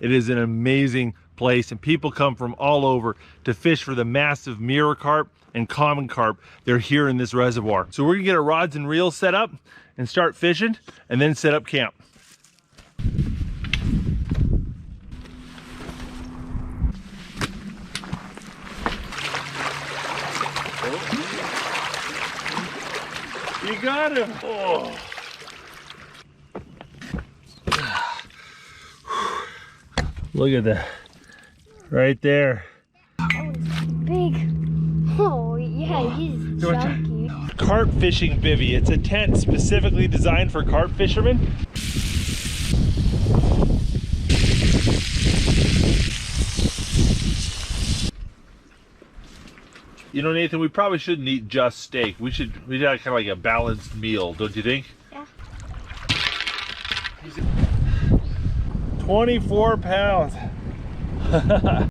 It is an amazing place, and people come from all over to fish for the massive mirror carp and common carp. They're here in this reservoir. So we're gonna get our rods and reels set up and start fishing, and then set up camp. You got him. Oh. Look at that. Right there. Oh, it's big. Oh, yeah, he's chunky. Carp fishing bivvy. It's a tent specifically designed for carp fishermen. You know, Nathan, we probably shouldn't eat just steak. We'd have kind of like a balanced meal, don't you think? Yeah. 24 pounds.